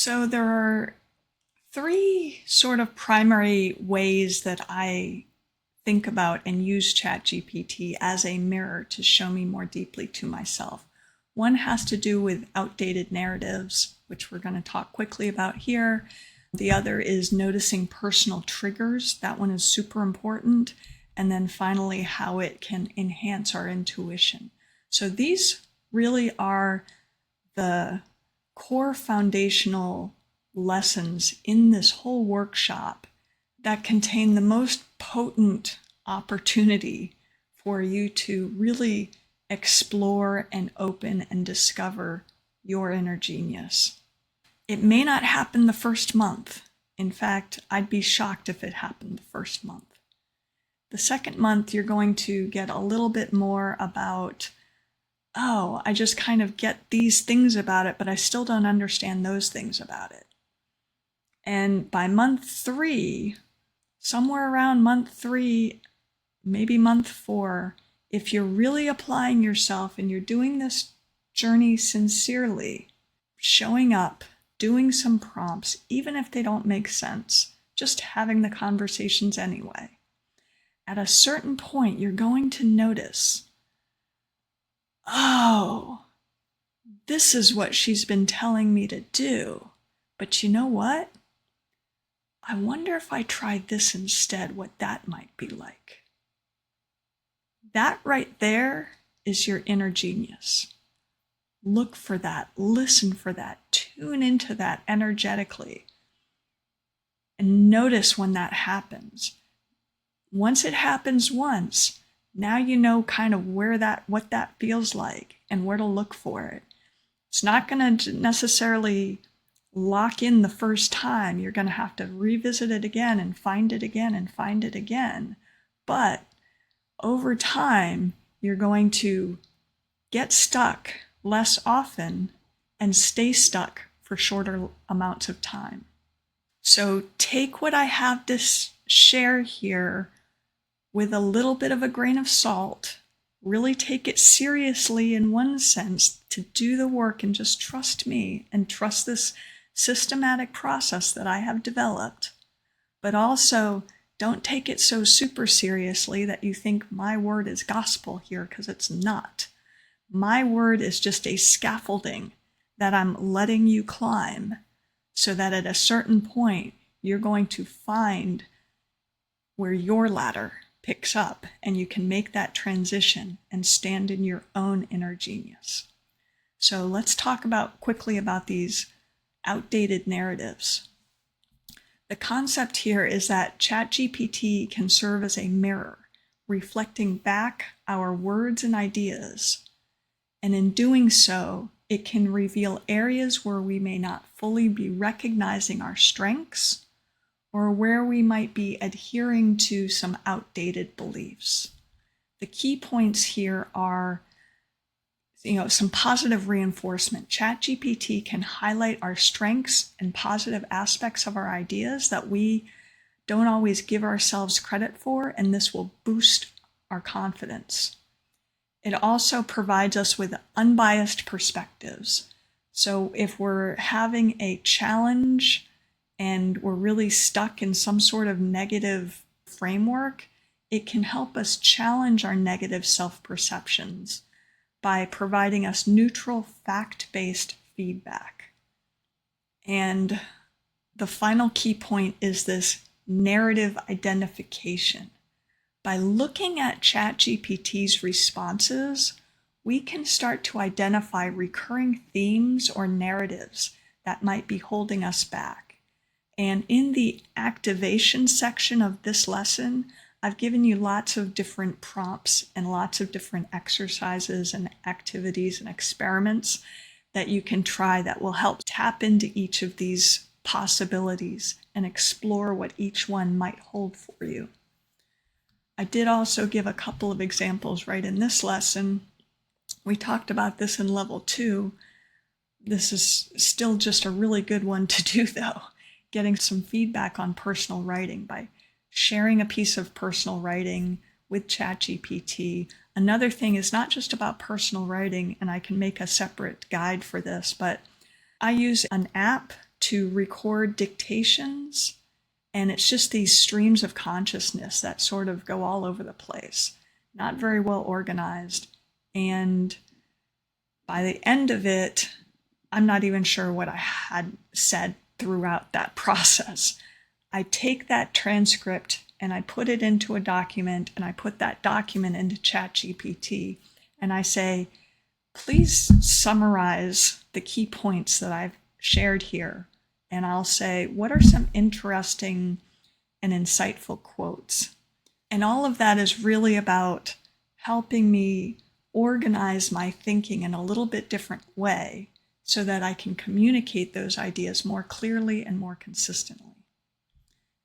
So there are three sort of primary ways that I think about and use ChatGPT as a mirror to show me more deeply to myself. One has to do with outdated narratives, which we're going to talk quickly about here. The other is noticing personal triggers. That one is super important. And then finally, how it can enhance our intuition. So these really are the core foundational lessons in this whole workshop that contain the most potent opportunity for you to really explore and open and discover your inner genius. It may not happen the first month. In fact, I'd be shocked if it happened the first month. The second month, you're going to get a little bit more about, oh, I just kind of get these things about it, but I still don't understand those things about it. And by month 3, somewhere around month 3, maybe month 4, if you're really applying yourself and you're doing this journey sincerely, showing up, doing some prompts, even if they don't make sense, just having the conversations anyway, at a certain point, you're going to notice, oh, this is what she's been telling me to do. But you know what? I wonder if I tried this instead, what that might be like. That right there is your inner genius. Look for that, listen for that, tune into that energetically, and notice when that happens. Once it happens once, now you know kind of what that feels like and where to look for it. It's not going to necessarily lock in the first time. You're going to have to revisit it again and find it again and find it again. But over time, you're going to get stuck less often and stay stuck for shorter amounts of time. So take what I have to share here with a little bit of a grain of salt. Really take it seriously in one sense to do the work and just trust me and trust this systematic process that I have developed. But also don't take it so super seriously that you think my word is gospel here, because it's not. My word is just a scaffolding that I'm letting you climb so that at a certain point you're going to find where your ladder picks up and you can make that transition and stand in your own inner genius. So let's talk quickly about these outdated narratives. The concept here is that ChatGPT can serve as a mirror, reflecting back our words and ideas. And in doing so, it can reveal areas where we may not fully be recognizing our strengths or where we might be adhering to some outdated beliefs. The key points here are some positive reinforcement. ChatGPT can highlight our strengths and positive aspects of our ideas that we don't always give ourselves credit for, and this will boost our confidence. It also provides us with unbiased perspectives. So if we're having a challenge and we're really stuck in some sort of negative framework, it can help us challenge our negative self-perceptions by providing us neutral, fact-based feedback. And the final key point is this narrative identification. By looking at ChatGPT's responses, we can start to identify recurring themes or narratives that might be holding us back. And in the activation section of this lesson, I've given you lots of different prompts and lots of different exercises and activities and experiments that you can try that will help tap into each of these possibilities and explore what each one might hold for you. I did also give a couple of examples right in this lesson. We talked about this in level 2. This is still just a really good one to do though, getting some feedback on personal writing by sharing a piece of personal writing with ChatGPT. Another thing is not just about personal writing, and I can make a separate guide for this, but I use an app to record dictations, and it's just these streams of consciousness that sort of go all over the place, not very well organized. And by the end of it, I'm not even sure what I had said throughout that process. I take that transcript and I put it into a document, and I put that document into ChatGPT, and I say, please summarize the key points that I've shared here. And I'll say, what are some interesting and insightful quotes? And all of that is really about helping me organize my thinking in a little bit different way so that I can communicate those ideas more clearly and more consistently.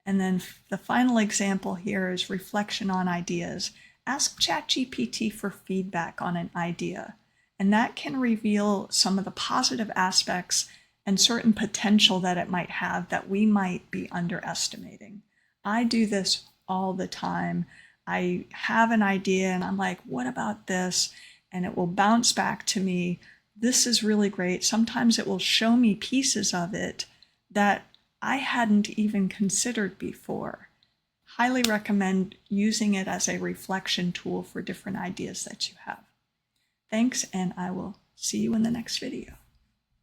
And then the final example here is reflection on ideas. Ask ChatGPT for feedback on an idea, and that can reveal some of the positive aspects and certain potential that it might have that we might be underestimating. I do this all the time. I have an idea and I'm like, what about this? And it will bounce back to me. This is really great. Sometimes it will show me pieces of it that I hadn't even considered before. Highly recommend using it as a reflection tool for different ideas that you have. Thanks, and I will see you in the next video.